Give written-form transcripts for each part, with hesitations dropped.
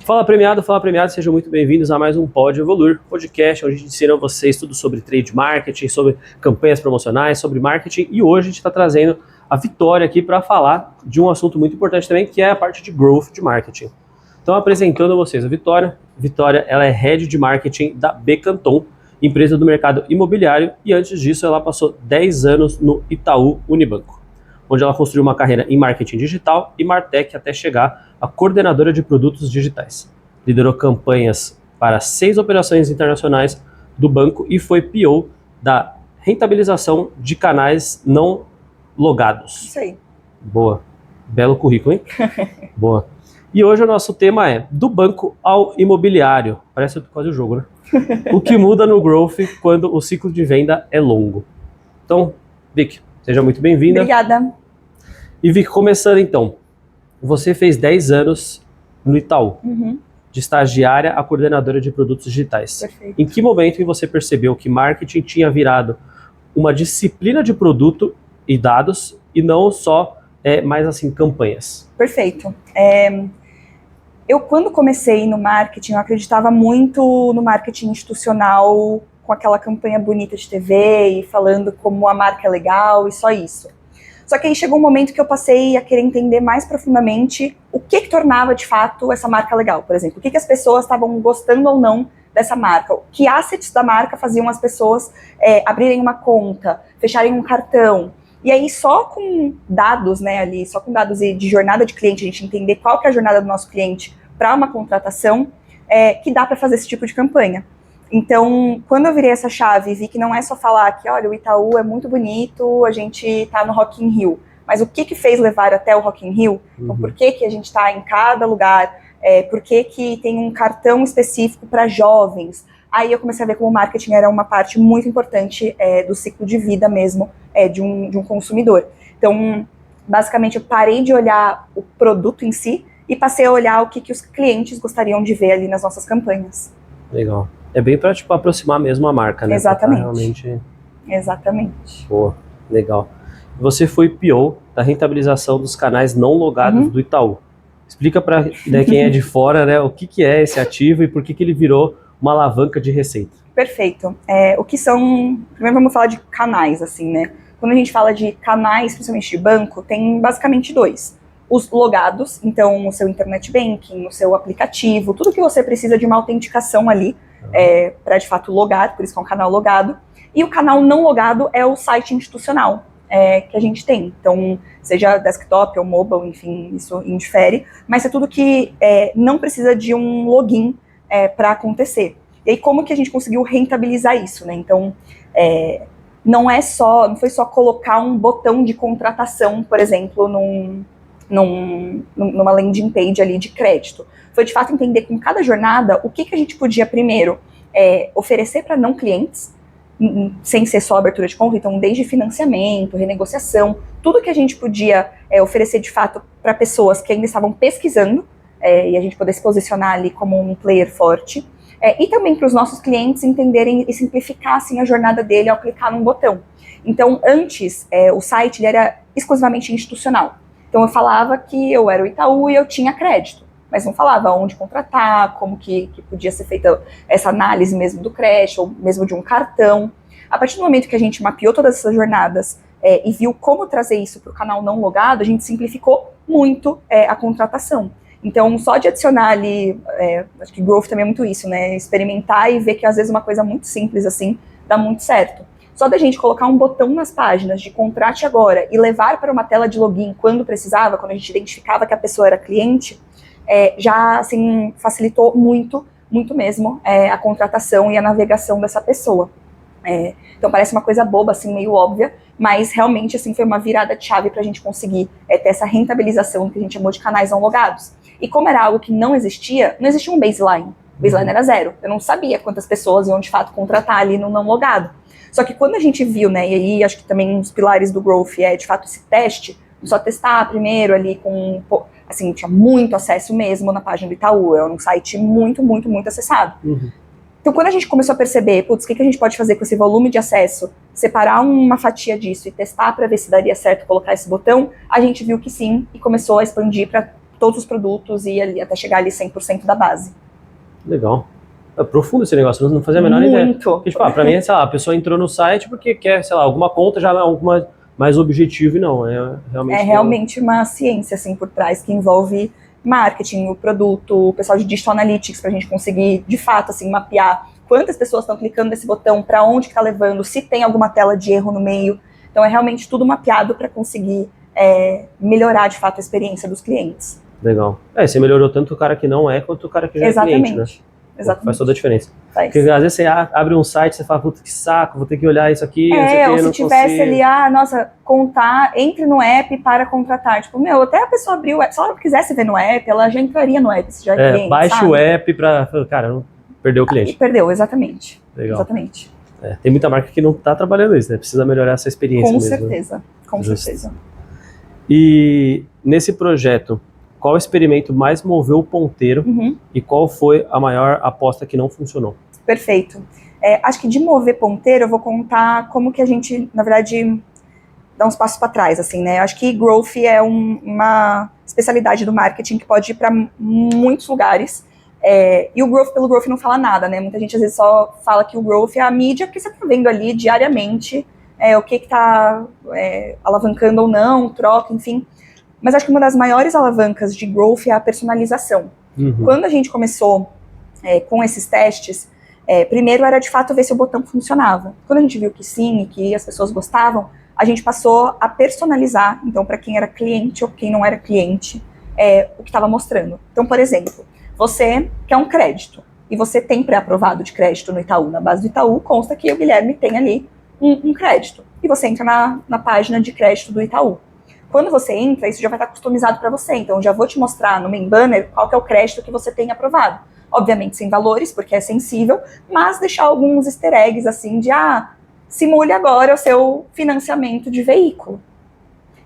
Fala premiado, sejam muito bem-vindos a mais um Pode Evoluir, podcast onde a gente ensina vocês tudo sobre trade marketing, sobre campanhas promocionais, sobre marketing, e hoje a gente está trazendo a Vitória aqui para falar de um assunto muito importante também, que é a parte de growth de marketing. Então, apresentando a vocês a Vitória. Vitória, ela é Head de Marketing da B Canton, empresa do mercado imobiliário, e antes disso ela passou 10 anos no Itaú Unibanco, onde ela construiu uma carreira em marketing digital e Martech até chegar a coordenadora de produtos digitais. Liderou campanhas para 6 operações internacionais do banco e foi PO da rentabilização de canais não logados. Isso aí. Boa. Belo currículo, hein? Boa. E hoje o nosso tema é do banco ao imobiliário. Parece quase o jogo, né? O que muda no growth quando o ciclo de venda é longo. Então, Vic, seja muito bem-vinda. Obrigada. E Vic, começando então, você fez 10 anos no Itaú, de estagiária a coordenadora de produtos digitais. Perfeito. Em que momento você percebeu que marketing tinha virado uma disciplina de produto e dados e não só mais assim campanhas? Perfeito. Eu, quando comecei no marketing, eu acreditava muito no marketing institucional, com aquela campanha bonita de TV e falando como a marca é legal e só isso. Só que aí chegou um momento que eu passei a querer entender mais profundamente o que tornava de fato essa marca legal. Por exemplo, o que as pessoas estavam gostando ou não dessa marca, que assets da marca faziam as pessoas abrirem uma conta, fecharem um cartão. E aí só com dados, né, ali, só com dados de jornada de cliente, a gente entender qual que é a jornada do nosso cliente para uma contratação, que dá para fazer esse tipo de campanha. Então, quando eu virei essa chave e vi que não é só falar que, olha, o Itaú é muito bonito, a gente tá no Rock in Rio, mas o que fez levar até o Rock in Rio? Então, por que a gente tá em cada lugar? Por que tem um cartão específico para jovens? Aí eu comecei a ver como o marketing era uma parte muito importante do ciclo de vida mesmo de um consumidor. Então, basicamente, eu parei de olhar o produto em si e passei a olhar o que os clientes gostariam de ver ali nas nossas campanhas. Legal. É bem para aproximar mesmo a marca, né? Exatamente. Realmente... Exatamente. Pô, legal. Você foi PO da rentabilização dos canais não logados do Itaú. Explica para quem é de fora, né, o que é esse ativo e por que ele virou uma alavanca de receita. Perfeito. O que são... Primeiro vamos falar de canais, assim, né? Quando a gente fala de canais, principalmente de banco, tem basicamente 2. Os logados, então o seu internet banking, o seu aplicativo, tudo que você precisa de uma autenticação ali, para de fato logar, por isso que é um canal logado. E o canal não logado é o site institucional que a gente tem. Então, seja desktop ou mobile, enfim, isso indifere, mas é tudo que não precisa de um login para acontecer. E aí, como que a gente conseguiu rentabilizar isso, né? Então, não foi só colocar um botão de contratação, por exemplo, numa landing page ali de crédito. Foi de fato entender com cada jornada o que a gente podia primeiro oferecer para não clientes, sem ser só abertura de conta, então desde financiamento, renegociação, tudo que a gente podia oferecer de fato para pessoas que ainda estavam pesquisando, e a gente poder se posicionar ali como um player forte, e também para os nossos clientes entenderem e simplificar assim, a jornada dele ao clicar num botão. Então antes, o site ele era exclusivamente institucional. Então eu falava que eu era o Itaú e eu tinha crédito, mas não falava onde contratar, como que podia ser feita essa análise mesmo do crédito, ou mesmo de um cartão. A partir do momento que a gente mapeou todas essas jornadas e viu como trazer isso para o canal não logado, a gente simplificou muito a contratação. Então, só de adicionar ali, acho que growth também é muito isso, né? Experimentar e ver que às vezes uma coisa muito simples assim dá muito certo. Só da gente colocar um botão nas páginas de contrate agora e levar para uma tela de login quando precisava, quando a gente identificava que a pessoa era cliente, já assim, facilitou muito, muito mesmo a contratação e a navegação dessa pessoa. Então parece uma coisa boba, assim, meio óbvia, mas realmente assim, foi uma virada de chave para a gente conseguir ter essa rentabilização que a gente chamou de canais não logados. E como era algo que não existia um baseline. O baseline era 0. Eu não sabia quantas pessoas iam de fato contratar ali no não logado. Só que quando a gente viu, né, e aí acho que também um dos pilares do growth de fato esse teste, só testar primeiro ali com, assim, tinha muito acesso mesmo na página do Itaú, era um site muito, muito, muito acessado. Então quando a gente começou a perceber, putz, o que a gente pode fazer com esse volume de acesso, separar uma fatia disso e testar para ver se daria certo colocar esse botão, a gente viu que sim e começou a expandir para todos os produtos e ali, até chegar ali 100% da base. Legal. É profundo esse negócio, não fazia a menor ideia. Muito. Porque, tipo, pra mim, sei lá, a pessoa entrou no site porque quer, sei lá, alguma conta já é alguma mais objetivo e não. É realmente uma ciência, assim, por trás, que envolve marketing, o produto, o pessoal de Digital Analytics, pra gente conseguir, de fato, assim, mapear quantas pessoas estão clicando nesse botão, para onde que tá levando, se tem alguma tela de erro no meio. Então, é realmente tudo mapeado para conseguir melhorar, de fato, a experiência dos clientes. Legal. Você melhorou tanto o cara que não é, quanto o cara que já é cliente, né? Exatamente. Faz toda a diferença. Faz. Porque às vezes você abre um site, você fala, puta, que saco, vou ter que olhar isso aqui, ou se tivesse ali, nossa, contar, entre no app para contratar. Tipo, até a pessoa abriu o app, se ela quisesse ver no app, ela já entraria no app, se já é cliente, baixa sabe? o app pra, cara, não perdeu o cliente. Perdeu, exatamente. Legal. Exatamente. Tem muita marca que não tá trabalhando isso, né? Precisa melhorar essa experiência com mesmo. Certeza, com certeza. E nesse projeto, qual experimento mais moveu o ponteiro e qual foi a maior aposta que não funcionou? Perfeito. Acho que de mover ponteiro, eu vou contar como que a gente, na verdade, dá uns passos para trás, assim, né? Acho que growth é uma especialidade do marketing que pode ir para muitos lugares. E o growth pelo growth não fala nada, né? Muita gente às vezes só fala que o growth é a mídia, porque você está vendo ali diariamente o que está alavancando ou não, troca, enfim. Mas acho que uma das maiores alavancas de growth é a personalização. Quando a gente começou com esses testes, primeiro era de fato ver se o botão funcionava. Quando a gente viu que sim, e que as pessoas gostavam, a gente passou a personalizar, então, para quem era cliente ou quem não era cliente, o que estava mostrando. Então, por exemplo, você quer um crédito, e você tem pré-aprovado de crédito no Itaú. Na base do Itaú consta que o Guilherme tem ali um crédito. E você entra na página de crédito do Itaú. Quando você entra, isso já vai estar customizado para você. Então, já vou te mostrar no main banner qual que é o crédito que você tem aprovado. Obviamente sem valores, porque é sensível, mas deixar alguns easter eggs assim de, simule agora o seu financiamento de veículo.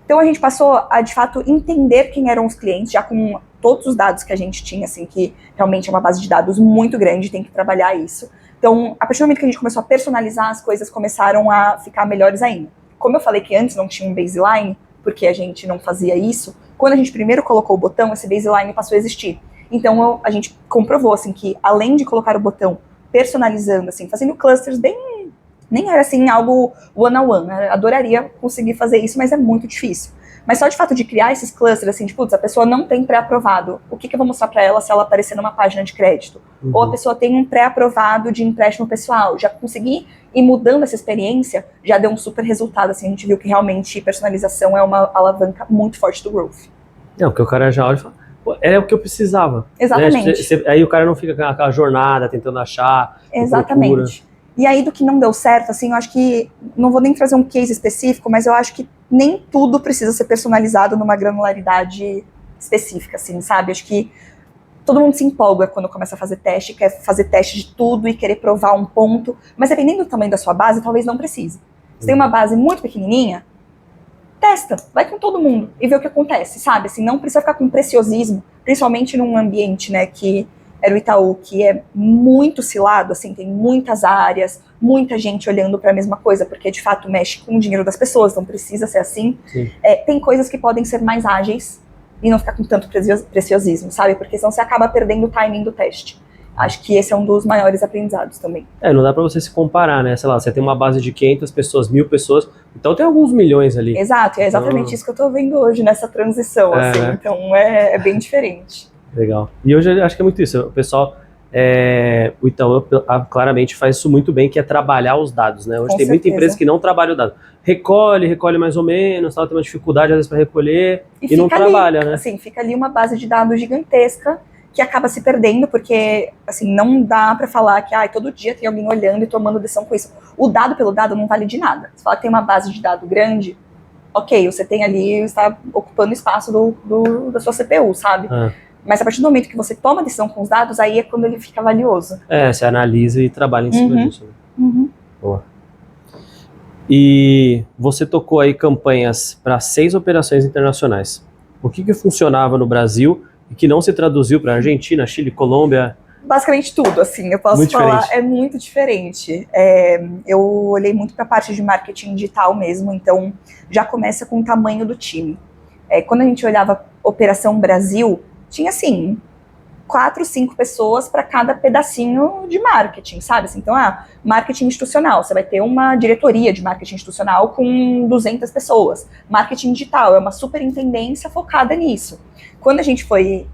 Então, a gente passou a, de fato, entender quem eram os clientes, já com todos os dados que a gente tinha, assim, que realmente é uma base de dados muito grande, tem que trabalhar isso. Então, a partir do momento que a gente começou a personalizar, as coisas começaram a ficar melhores ainda. Como eu falei que antes não tinha um baseline, porque a gente não fazia isso, quando a gente primeiro colocou o botão, esse baseline passou a existir. Então, a gente comprovou, assim, que além de colocar o botão personalizando, assim, fazendo clusters nem era, assim, algo one-on-one, né? Adoraria conseguir fazer isso, mas é muito difícil. Mas só de fato de criar esses clusters, assim, de, putz, a pessoa não tem pré-aprovado, o que eu vou mostrar para ela se ela aparecer numa página de crédito? Ou a pessoa tem um pré-aprovado de empréstimo pessoal, já consegui ir mudando essa experiência, já deu um super resultado, assim, a gente viu que realmente personalização é uma alavanca muito forte do growth. Porque o cara já olha e fala, é o que eu precisava. Exatamente. Né? Aí o cara não fica com aquela jornada tentando achar. Exatamente. E aí do que não deu certo, assim, eu acho que, não vou nem trazer um case específico, mas eu acho que nem tudo precisa ser personalizado numa granularidade específica, assim, sabe? Acho que todo mundo se empolga quando começa a fazer teste, quer fazer teste de tudo e querer provar um ponto, mas dependendo do tamanho da sua base, talvez não precise. Se tem uma base muito pequenininha, testa, vai com todo mundo e vê o que acontece, sabe? Assim, não precisa ficar com preciosismo, principalmente num ambiente, né, que era o Itaú, que é muito cilado, assim, tem muitas áreas, muita gente olhando para a mesma coisa, porque de fato mexe com o dinheiro das pessoas, não precisa ser assim. Tem coisas que podem ser mais ágeis e não ficar com tanto preciosismo, sabe? Porque senão você acaba perdendo o timing do teste. Acho que esse é um dos maiores aprendizados também. Não dá pra você se comparar, né? Sei lá, você tem uma base de 500 pessoas, 1000 pessoas, então tem alguns milhões ali. Exato, é exatamente isso que eu tô vendo hoje nessa transição, assim. Né? Então é bem diferente. Legal. E hoje eu acho que é muito isso. O pessoal, o Itaú claramente faz isso muito bem, que é trabalhar os dados, né? Hoje tem muita empresa que não trabalha o dado. Recolhe mais ou menos, tem uma dificuldade às vezes para recolher e não trabalha, né? Assim, fica ali uma base de dados gigantesca que acaba se perdendo, porque assim, não dá para falar que todo dia tem alguém olhando e tomando decisão com isso. O dado pelo dado não vale de nada. Você fala que tem uma base de dados grande, ok, você tem ali, está ocupando espaço da sua CPU, sabe? Mas a partir do momento que você toma a decisão com os dados, aí é quando ele fica valioso. Você analisa e trabalha em cima disso. Né? Boa. E você tocou aí campanhas para 6 operações internacionais. O que funcionava no Brasil e que não se traduziu para Argentina, Chile, Colômbia? Basicamente tudo, assim, eu posso muito falar, diferente. É muito diferente. Eu olhei muito para a parte de marketing digital mesmo, então já começa com o tamanho do time. Quando a gente olhava operação Brasil, tinha assim 4, 5 pessoas para cada pedacinho de marketing, sabe? Assim, então, marketing institucional, você vai ter uma diretoria de marketing institucional com 200 pessoas. Marketing digital é uma superintendência focada nisso. Quando a gente foi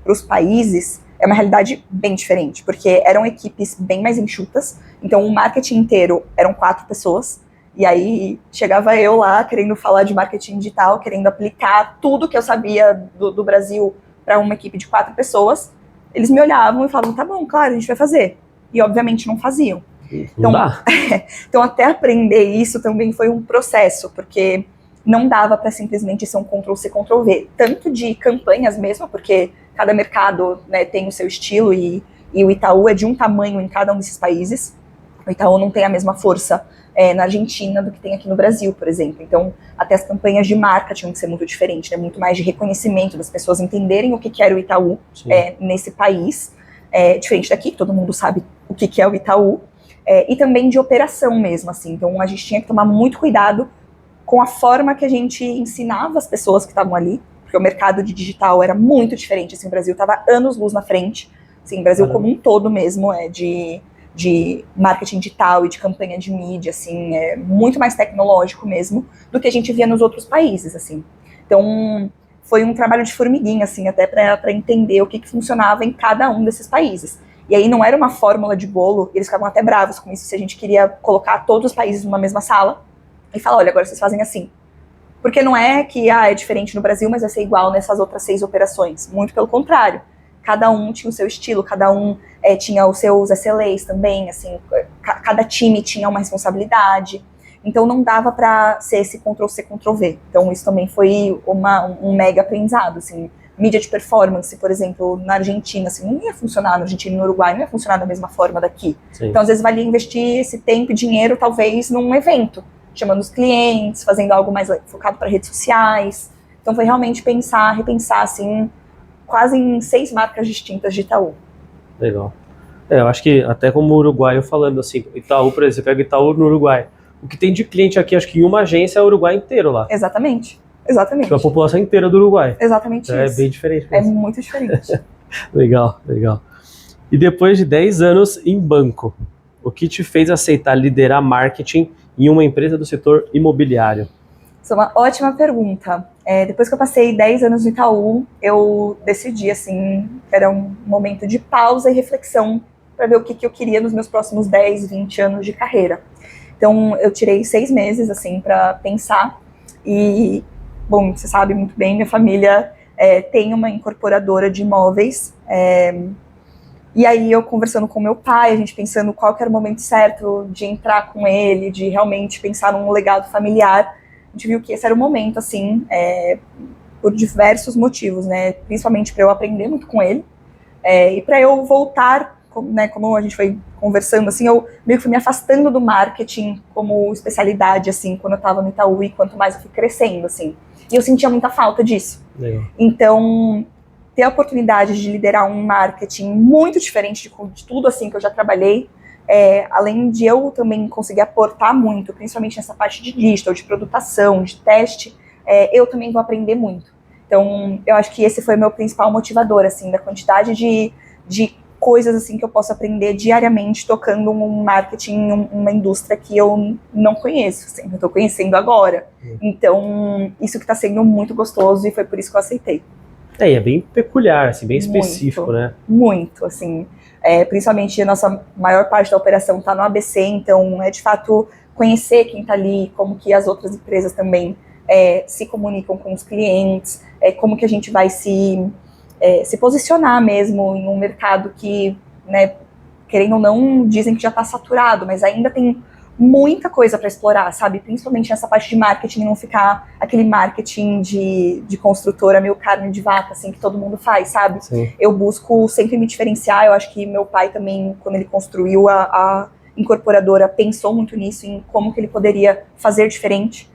para os países, é uma realidade bem diferente, porque eram equipes bem mais enxutas, então o marketing inteiro eram 4 pessoas, e aí chegava eu lá querendo falar de marketing digital, querendo aplicar tudo que eu sabia do Brasil para uma equipe de 4 pessoas. Eles me olhavam e falavam, tá bom, claro, a gente vai fazer. E obviamente não faziam. Então até aprender isso também foi um processo, porque não dava para simplesmente ser um Ctrl-C, Ctrl-V. Tanto de campanhas mesmo, porque cada mercado, né, tem o seu estilo e o Itaú é de um tamanho em cada um desses países. O Itaú não tem a mesma força na Argentina do que tem aqui no Brasil, por exemplo. Então, até as campanhas de marca tinham que ser muito diferentes, né? Muito mais de reconhecimento, das pessoas entenderem o que era o Itaú nesse país, diferente daqui, que todo mundo sabe o que é o Itaú, e também de operação mesmo, assim. Então, a gente tinha que tomar muito cuidado com a forma que a gente ensinava as pessoas que estavam ali, porque o mercado de digital era muito diferente, assim, o Brasil estava anos-luz na frente, assim, o Brasil como um todo mesmo, de marketing digital e de campanha de mídia, assim, é muito mais tecnológico mesmo do que a gente via nos outros países, assim. Então, foi um trabalho de formiguinha, assim, até para entender o que funcionava em cada um desses países. E aí não era uma fórmula de bolo, eles ficavam até bravos com isso, se a gente queria colocar todos os países numa mesma sala e falar, olha, agora vocês fazem assim. Porque não é que é diferente no Brasil, mas vai ser igual nessas outras 6 operações. Muito pelo contrário. Cada um tinha o seu estilo, cada um tinha os seus SLAs também, assim, cada time tinha uma responsabilidade, então não dava para ser esse Ctrl-C, Ctrl-V. Então isso também foi um mega aprendizado, assim, mídia de performance, por exemplo, na Argentina, assim, não ia funcionar na Argentina e no Uruguai, não ia funcionar da mesma forma daqui. Sim. Então às vezes valia investir esse tempo e dinheiro, talvez, num evento, chamando os clientes, fazendo algo mais focado para redes sociais. Então foi realmente repensar, assim, quase em 6 marcas distintas de Itaú. Legal. Eu acho que até como uruguaio falando assim, Itaú, por exemplo, você pega Itaú no Uruguai. O que tem de cliente aqui, acho que em uma agência é o Uruguai inteiro lá. Exatamente. Tipo, a população inteira do Uruguai. Exatamente então, isso. É bem diferente. É muito diferente. Legal. E depois de 10 anos em banco, o que te fez aceitar liderar marketing em uma empresa do setor imobiliário? Isso é uma ótima pergunta. Depois que eu passei 10 anos no Itaú, eu decidi, assim, que era um momento de pausa e reflexão para ver o que eu queria nos meus próximos 10, 20 anos de carreira. Então, eu tirei 6 meses, assim, para pensar e, bom, você sabe muito bem, minha família tem uma incorporadora de imóveis, e aí eu conversando com meu pai, a gente pensando qual que era o momento certo de entrar com ele, de realmente pensar num legado familiar. A gente viu que esse era o momento, assim, por diversos motivos, né? Principalmente para eu aprender muito com ele e para eu voltar, né? Como a gente foi conversando, assim, eu meio que fui me afastando do marketing como especialidade, assim, quando eu estava no Itaú e quanto mais eu fui crescendo, assim. E eu sentia muita falta disso. Legal. Então, ter a oportunidade de liderar um marketing muito diferente de tudo, assim, que eu já trabalhei, além de eu também conseguir aportar muito, principalmente nessa parte de digital, de produtação, de teste, eu também vou aprender muito. Então, eu acho que esse foi o meu principal motivador, assim, da quantidade de coisas, assim, que eu posso aprender diariamente tocando um marketing, uma indústria que eu não conheço, assim, eu estou conhecendo agora. Então, isso que está sendo muito gostoso e foi por isso que eu aceitei. E é bem peculiar, assim, bem específico, muito, né? Muito, assim. Principalmente a nossa maior parte da operação está no ABC, então de fato conhecer quem está ali, como que as outras empresas também se comunicam com os clientes, como que a gente vai se posicionar mesmo em um mercado que, né, querendo ou não, dizem que já está saturado, mas ainda tem muita coisa para explorar, sabe? Principalmente nessa parte de marketing, não ficar aquele marketing de construtora meio carne de vaca, assim, que todo mundo faz, sabe? Sim. Eu busco sempre me diferenciar, eu acho que meu pai também, quando ele construiu a incorporadora, pensou muito nisso, em como que ele poderia fazer diferente.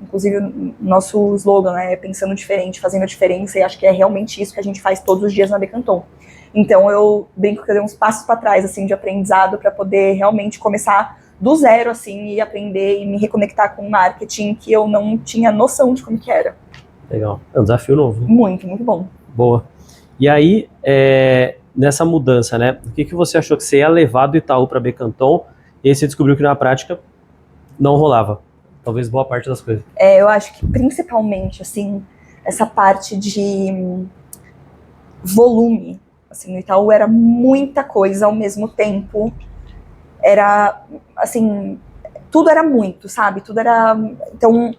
Inclusive o nosso slogan é pensando diferente, fazendo a diferença, e acho que é realmente isso que a gente faz todos os dias na Decanton. Então eu brinco que eu dei uns passos para trás, assim, de aprendizado para poder realmente começar do zero, assim, e aprender e me reconectar com o marketing que eu não tinha noção de como que era. Legal. É um desafio novo. Muito, muito bom. Boa. E aí, nessa mudança, né? O que você achou que você ia levar do Itaú para Becanton e aí você descobriu que na prática não rolava? Talvez boa parte das coisas. Eu acho que principalmente, assim, essa parte de volume, assim, no Itaú era muita coisa ao mesmo tempo, era, assim, tudo era muito, sabe, tudo era, então,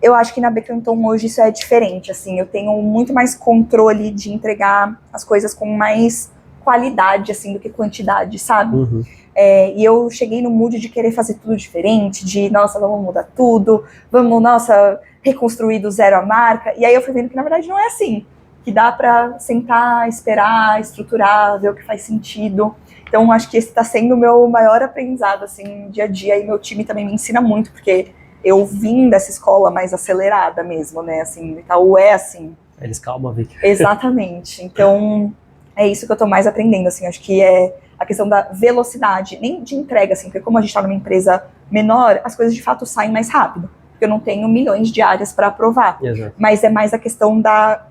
eu acho que na Becanton hoje isso é diferente, assim, eu tenho muito mais controle de entregar as coisas com mais qualidade, assim, do que quantidade, sabe? Uhum. E eu cheguei no mood de querer fazer tudo diferente, de, nossa, vamos mudar tudo, vamos, nossa, reconstruir do zero a marca, e aí eu fui vendo que na verdade não é assim, que dá pra sentar, esperar, estruturar, ver o que faz sentido. Então acho que esse tá sendo o meu maior aprendizado, assim, dia a dia, e meu time também me ensina muito, porque eu vim dessa escola mais acelerada mesmo, né, assim, Itaú é assim. Eles, calma, Vicky. Exatamente, então é isso que eu tô mais aprendendo, assim, acho que é a questão da velocidade, nem de entrega, assim, porque como a gente está numa empresa menor, as coisas de fato saem mais rápido, porque eu não tenho milhões de áreas para aprovar. Exato. Mas é mais a questão da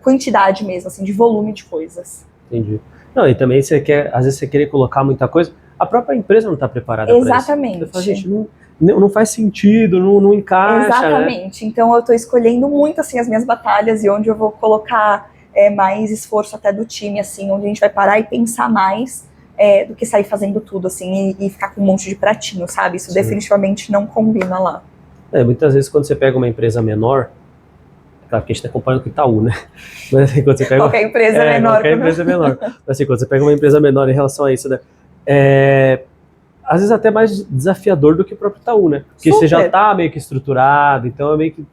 quantidade mesmo, assim, de volume de coisas. Entendi. Não, e também você quer, às vezes você querer colocar muita coisa, a própria empresa não está preparada para isso. Exatamente. Você fala, gente, não faz sentido, não encaixa. Exatamente. Né? Então eu estou escolhendo muito, assim, as minhas batalhas e onde eu vou colocar mais esforço até do time, assim, onde a gente vai parar e pensar mais do que sair fazendo tudo, assim, e ficar com um monte de pratinho, sabe? Isso Sim. definitivamente não combina lá. Muitas vezes quando você pega uma empresa menor, claro que a gente está comparando com o Itaú, né? Mas assim, quando você pega qualquer empresa é menor. Qualquer empresa é menor. Mas assim, quando você pega uma empresa menor em relação a isso, né? Às vezes até mais desafiador do que o próprio Itaú, né? Porque Super. Você já está meio que estruturado, então é meio que...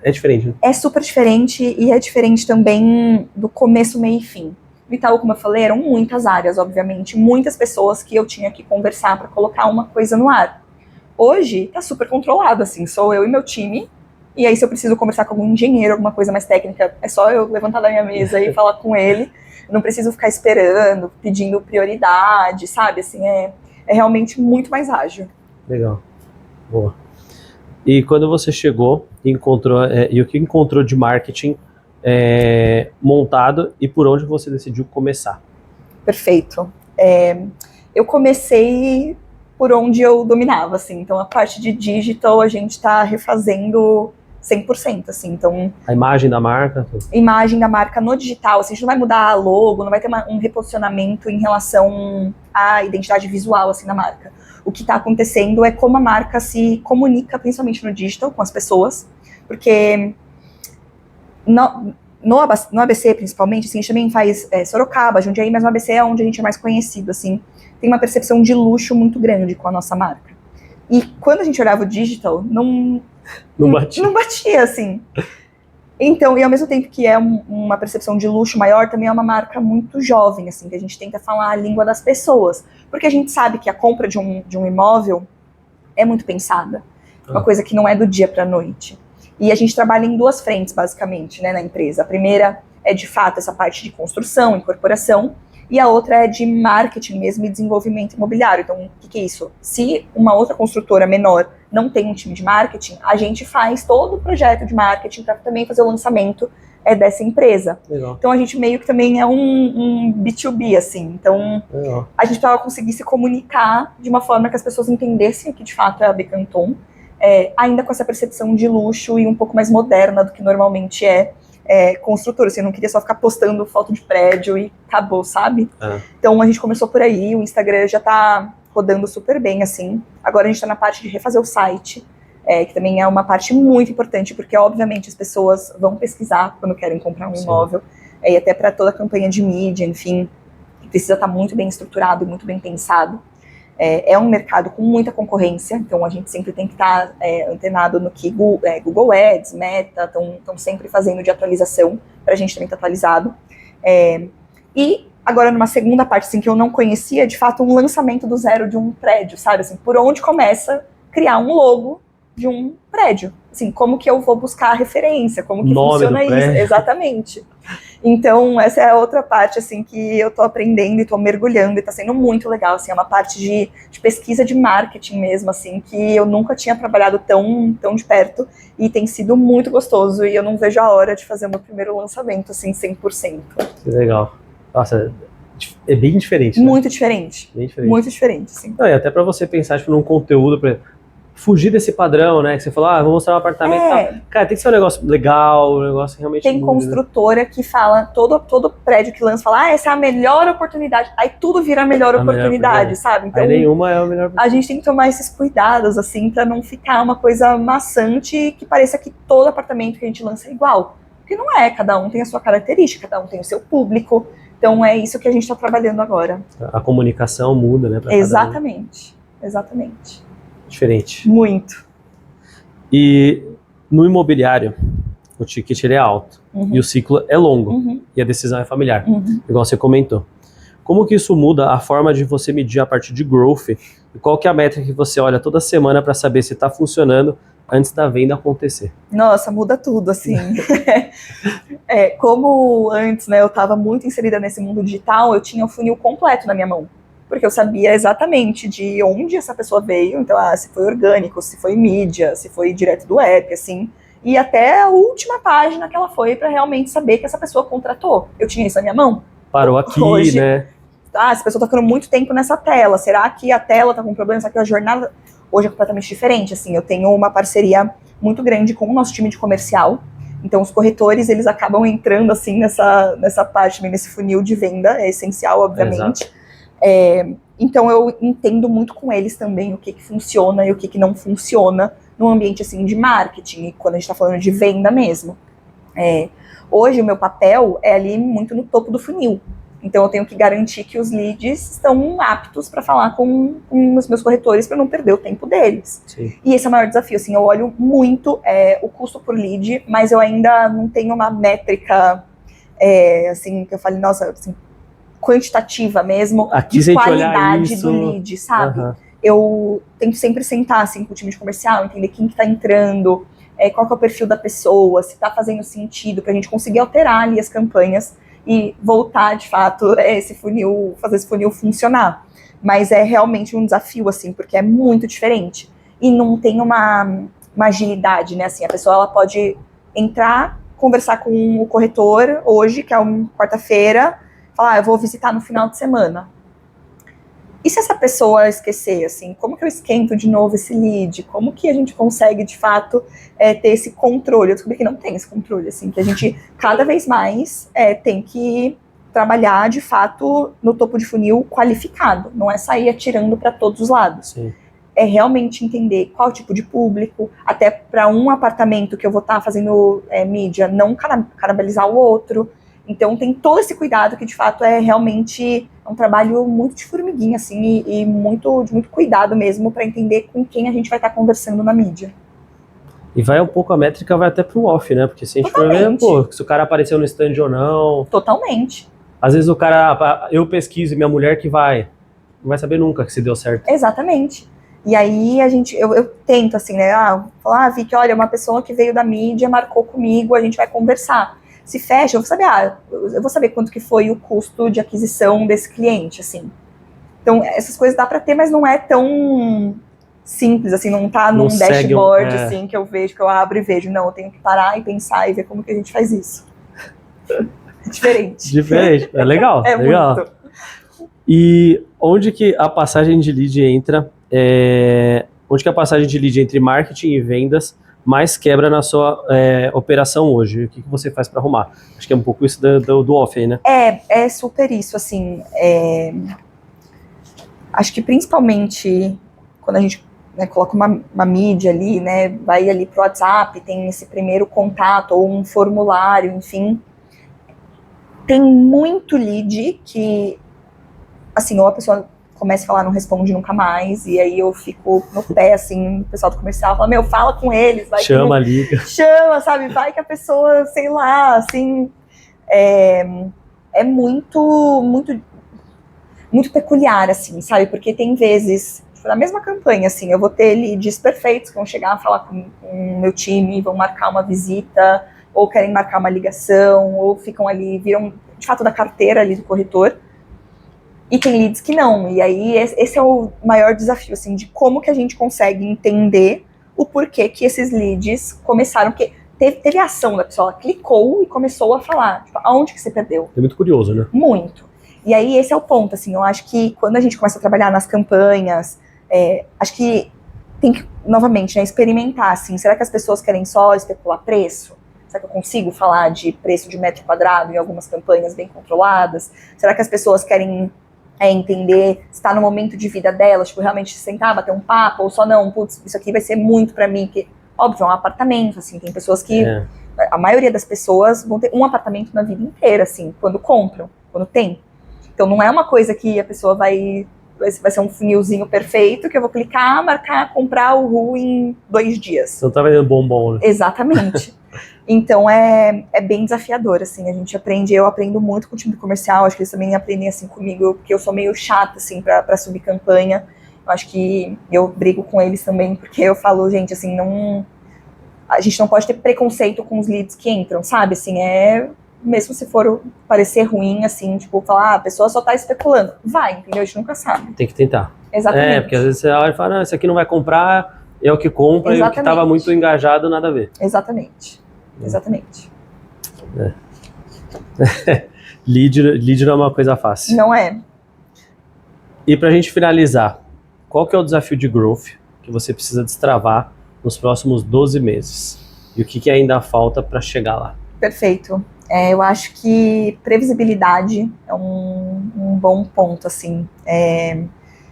É diferente, né? É super diferente e é diferente também do começo, meio e fim. No Itaú, como eu falei, eram muitas áreas, obviamente, muitas pessoas que eu tinha que conversar para colocar uma coisa no ar. Hoje, tá super controlado, assim, sou eu e meu time, e aí se eu preciso conversar com algum engenheiro, alguma coisa mais técnica, é só eu levantar da minha mesa e falar com ele, eu não preciso ficar esperando, pedindo prioridade, sabe, assim, é realmente muito mais ágil. Legal, boa. E quando você chegou e encontrou, e o que encontrou de marketing montado e por onde você decidiu começar? Perfeito. Eu comecei por onde eu dominava, assim, então a parte de digital a gente está refazendo 100%, assim, então... A imagem da marca? Imagem da marca no digital, assim, a gente não vai mudar a logo, não vai ter um reposicionamento em relação à identidade visual, assim, da marca. O que está acontecendo é como a marca se comunica, principalmente no digital, com as pessoas, porque no ABC, principalmente, assim, a gente também faz Sorocaba, Jundiaí, mas no ABC é onde a gente é mais conhecido, assim, tem uma percepção de luxo muito grande com a nossa marca. E quando a gente olhava o digital, não batia, assim. Então, e ao mesmo tempo que é uma percepção de luxo maior, também é uma marca muito jovem, assim, que a gente tenta falar a língua das pessoas. Porque a gente sabe que a compra de um imóvel é muito pensada. Uma coisa que não é do dia para a noite. E a gente trabalha em duas frentes, basicamente, né, na empresa. A primeira é, de fato, essa parte de construção, incorporação, e a outra é de marketing mesmo e desenvolvimento imobiliário. Então, o que é isso? Se uma outra construtora menor não tem um time de marketing, a gente faz todo o projeto de marketing para também fazer o lançamento dessa empresa. Legal. Então, a gente meio que também é um B2B, assim. Então, Legal. A gente precisava conseguir se comunicar de uma forma que as pessoas entendessem o que de fato é a Becanton, ainda com essa percepção de luxo e um pouco mais moderna do que normalmente construtora, assim, eu não queria só ficar postando foto de prédio e acabou, sabe? Então a gente começou por aí, o Instagram já tá rodando super bem, assim. Agora a gente tá na parte de refazer o site, que também é uma parte muito importante, porque obviamente as pessoas vão pesquisar quando querem comprar um imóvel, e até para toda a campanha de mídia, enfim, precisa estar muito bem estruturado e muito bem pensado. É um mercado com muita concorrência, então a gente sempre tem que estar antenado no que Google Ads, Meta, estão sempre fazendo de atualização, para a gente também estar atualizado. E agora, numa segunda parte, assim, que eu não conhecia, de fato, um lançamento do zero de um prédio, sabe? Assim, por onde começa criar um logo de um prédio. Assim, como que eu vou buscar a referência, como que Nome funciona do isso. prédio. Exatamente. Então, essa é a outra parte, assim, que eu tô aprendendo e tô mergulhando e tá sendo muito legal, assim, é uma parte de pesquisa de marketing mesmo, assim, que eu nunca tinha trabalhado tão de perto e tem sido muito gostoso e eu não vejo a hora de fazer o meu primeiro lançamento, assim, 100%. Que legal. Nossa, é bem diferente, né? Muito diferente. Bem diferente. Muito diferente, sim. Não, e até pra você pensar, tipo, num conteúdo, por exemplo, fugir desse padrão, né? Que você falou, vou mostrar um apartamento e tal. Cara, tem que ser um negócio legal, um negócio realmente... Tem construtora que fala, todo prédio que lança fala, essa é a melhor oportunidade. Aí tudo vira a melhor oportunidade, sabe? Então, aí nenhuma é a melhor oportunidade. A gente tem que tomar esses cuidados, assim, pra não ficar uma coisa maçante que pareça que todo apartamento que a gente lança é igual. Porque não é, cada um tem a sua característica, cada um tem o seu público. Então é isso que a gente tá trabalhando agora. A comunicação muda, né? Exatamente, exatamente. Diferente. Muito. E no imobiliário, o ticket ele é alto e o ciclo é longo e a decisão é familiar, igual você comentou. Como que isso muda a forma de você medir a parte de growth e qual que é a métrica que você olha toda semana para saber se está funcionando antes da venda acontecer? Nossa, muda tudo, assim. Como antes, né, eu estava muito inserida nesse mundo digital, eu tinha o funil completo na minha mão. Porque eu sabia exatamente de onde essa pessoa veio, então, se foi orgânico, se foi mídia, se foi direto do app, assim, e até a última página que ela foi para realmente saber que essa pessoa contratou. Eu tinha isso na minha mão. Parou aqui, hoje, né? Essa pessoa tá ficando muito tempo nessa tela, será que a tela tá com problema? Será que a jornada hoje é completamente diferente? Assim, eu tenho uma parceria muito grande com o nosso time de comercial, então os corretores, eles acabam entrando, assim, nessa parte, nesse funil de venda, é essencial, obviamente. Então eu entendo muito com eles também o que funciona e o que não funciona num ambiente assim de marketing, e quando a gente está falando de venda mesmo. Hoje o meu papel é ali muito no topo do funil, então eu tenho que garantir que os leads estão aptos para falar com os meus corretores para não perder o tempo deles. Sim. E esse é o maior desafio, assim, eu olho muito o custo por lead, mas eu ainda não tenho uma métrica assim, que eu fale, nossa, assim, quantitativa mesmo, aqui de qualidade do lead, sabe? Eu tento sempre sentar assim com o time de comercial, entender quem que tá entrando, qual que é o perfil da pessoa, se tá fazendo sentido, pra gente conseguir alterar ali as campanhas e voltar, de fato, fazer esse funil funcionar. Mas é realmente um desafio, assim, porque é muito diferente. E não tem uma agilidade, né? Assim, a pessoa ela pode entrar, conversar com o corretor hoje, que é uma quarta-feira, falar, eu vou visitar no final de semana. E se essa pessoa esquecer, assim, como que eu esquento de novo esse lead? Como que a gente consegue, de fato, ter esse controle? Eu descobri que não tem esse controle, assim, que a gente, cada vez mais, tem que trabalhar, de fato, no topo de funil qualificado. Não é sair atirando para todos os lados. Sim. É realmente entender qual tipo de público, até para um apartamento que eu vou estar fazendo mídia, não canibalizar o outro. Então tem todo esse cuidado que de fato é realmente um trabalho muito de formiguinha, assim, e de muito cuidado mesmo para entender com quem a gente vai estar conversando na mídia. E vai um pouco, a métrica vai até pro off, né? Porque se a gente for ver, se o cara apareceu no stand ou não. Totalmente. Às vezes o cara, eu pesquiso e minha mulher que vai, não vai saber nunca que se deu certo. Exatamente. E aí eu tento, assim, né? Falar, Vicky, olha, uma pessoa que veio da mídia, marcou comigo, a gente vai conversar. Se fecha, eu vou saber quanto que foi o custo de aquisição desse cliente, assim. Então, essas coisas dá para ter, mas não é tão simples, assim, não tá num dashboard, assim, que eu vejo, que eu abro e vejo. Não, eu tenho que parar e pensar e ver como que a gente faz isso. É diferente. Diferente, é legal. É legal. Muito. E onde que a passagem de lead entra, onde que a passagem de lead entre marketing e vendas mais quebra na sua operação hoje? O que você faz para arrumar? Acho que é um pouco isso do off aí, né? É super isso, assim. Acho que principalmente quando a gente coloca uma mídia ali, né, vai ali pro WhatsApp, tem esse primeiro contato ou um formulário, enfim. Tem muito lead que, assim, ou a pessoa começa a falar, não responde nunca mais, e aí eu fico no pé, assim, o pessoal do comercial fala, fala com eles, vai. Chama, liga. Chama, sabe, vai que a pessoa, sei lá, assim, muito peculiar, assim, sabe, porque tem vezes, tipo, na mesma campanha, assim, eu vou ter leads perfeitos que vão chegar a falar com o meu time, vão marcar uma visita, ou querem marcar uma ligação, ou ficam ali, viram de fato da carteira ali do corretor. E tem leads que não. E aí esse é o maior desafio, assim, de como que a gente consegue entender o porquê que esses leads começaram, porque teve a ação da pessoa, ela clicou e começou a falar, tipo, aonde que você perdeu? É muito curioso, né? Muito. E aí esse é o ponto, assim, eu acho que quando a gente começa a trabalhar nas campanhas, acho que tem que, novamente, né, experimentar, assim, será que as pessoas querem só especular preço? Será que eu consigo falar de preço de metro quadrado em algumas campanhas bem controladas? Será que as pessoas querem entender se está no momento de vida delas, tipo, realmente sentar, bater um papo, ou só não, putz, isso aqui vai ser muito para mim, que, óbvio, é um apartamento, assim, tem pessoas que, a maioria das pessoas vão ter um apartamento na vida inteira, assim, quando compram, quando tem. Então não é uma coisa que a pessoa vai ser um funilzinho perfeito, que eu vou clicar, marcar, comprar o RU em 2 dias. Você não tá vendendo bombom, né? Exatamente. Então é bem desafiador, assim, a gente aprende, eu aprendo muito com o time comercial, acho que eles também aprendem assim comigo, porque eu sou meio chata, assim, pra subir campanha, eu acho que eu brigo com eles também, porque eu falo, gente, assim, a gente não pode ter preconceito com os leads que entram, sabe, assim, mesmo se for parecer ruim, assim, tipo, falar, a pessoa só tá especulando, vai, entendeu, a gente nunca sabe. Tem que tentar. Exatamente. Porque às vezes você olha e fala, não, esse aqui não vai comprar, é o que compra, Exatamente. E o que tava muito engajado, nada a ver. Exatamente. Exatamente. Lead não é uma coisa fácil. Não é. E pra gente finalizar, qual que é o desafio de growth que você precisa destravar nos próximos 12 meses? E o que ainda falta para chegar lá? Perfeito. Eu acho que previsibilidade é um bom ponto, assim.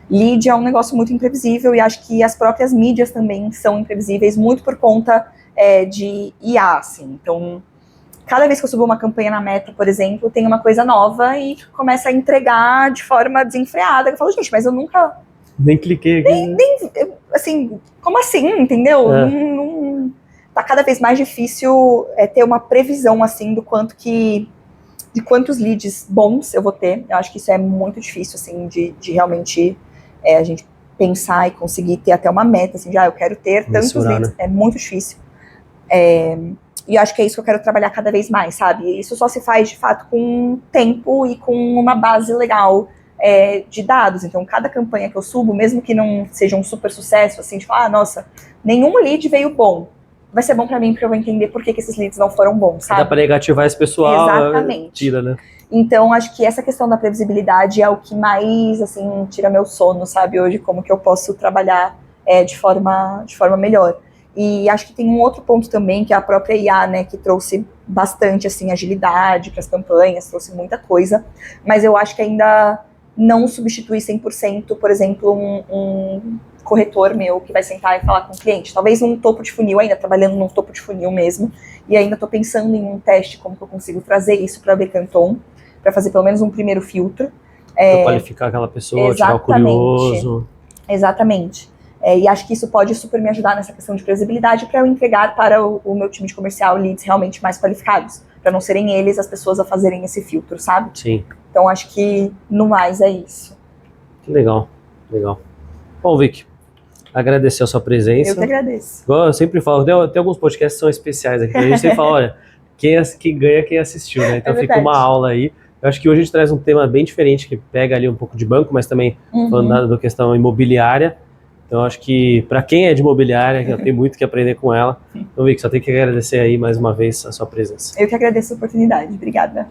Lead é um negócio muito imprevisível e acho que as próprias mídias também são imprevisíveis, muito por conta de IA, assim. Então, cada vez que eu subo uma campanha na Meta, por exemplo, tem uma coisa nova e começa a entregar de forma desenfreada. Eu falo, gente, mas eu nunca... Nem cliquei aqui. Assim, como assim, entendeu? Tá cada vez mais difícil ter uma previsão, assim, de quantos leads bons eu vou ter. Eu acho que isso é muito difícil, assim, de realmente a gente pensar e conseguir ter até uma meta, assim, eu quero ter tantos leads. Né? É muito difícil. E eu acho que é isso que eu quero trabalhar cada vez mais, sabe? E isso só se faz, de fato, com tempo e com uma base legal de dados. Então, cada campanha que eu subo, mesmo que não seja um super sucesso, assim, tipo, nossa, nenhum lead veio bom. Vai ser bom pra mim, porque eu vou entender por que esses leads não foram bons, sabe? Dá pra negativar esse pessoal. Exatamente. Tira, né? Então, acho que essa questão da previsibilidade é o que mais, assim, tira meu sono, sabe? Hoje, como que eu posso trabalhar de forma melhor. E acho que tem um outro ponto também, que é a própria IA, né, que trouxe bastante, assim, agilidade para as campanhas, trouxe muita coisa, mas eu acho que ainda não substitui 100%, por exemplo, um corretor meu que vai sentar e falar com o cliente. Talvez num topo de funil, ainda trabalhando num topo de funil mesmo, e ainda estou pensando em um teste, como que eu consigo trazer isso para a Decanton, para fazer pelo menos um primeiro filtro. Para qualificar aquela pessoa, tirar o curioso. Exatamente. E acho que isso pode super me ajudar nessa questão de previsibilidade para eu entregar para o meu time de comercial leads realmente mais qualificados, para não serem eles as pessoas a fazerem esse filtro, sabe? Sim. Então acho que no mais é isso. Que legal, legal. Bom, Vicky, agradecer a sua presença. Eu que agradeço. Eu sempre falo, tem alguns podcasts que são especiais aqui, a gente sempre fala, olha, quem ganha é quem assistiu, né? Então fica uma aula aí. Eu acho que hoje a gente traz um tema bem diferente, que pega ali um pouco de banco, mas também falando da questão imobiliária. Então, acho que para quem é de imobiliária, tem muito que aprender com ela. Então, Vicky, só tenho que agradecer aí mais uma vez a sua presença. Eu que agradeço a oportunidade. Obrigada.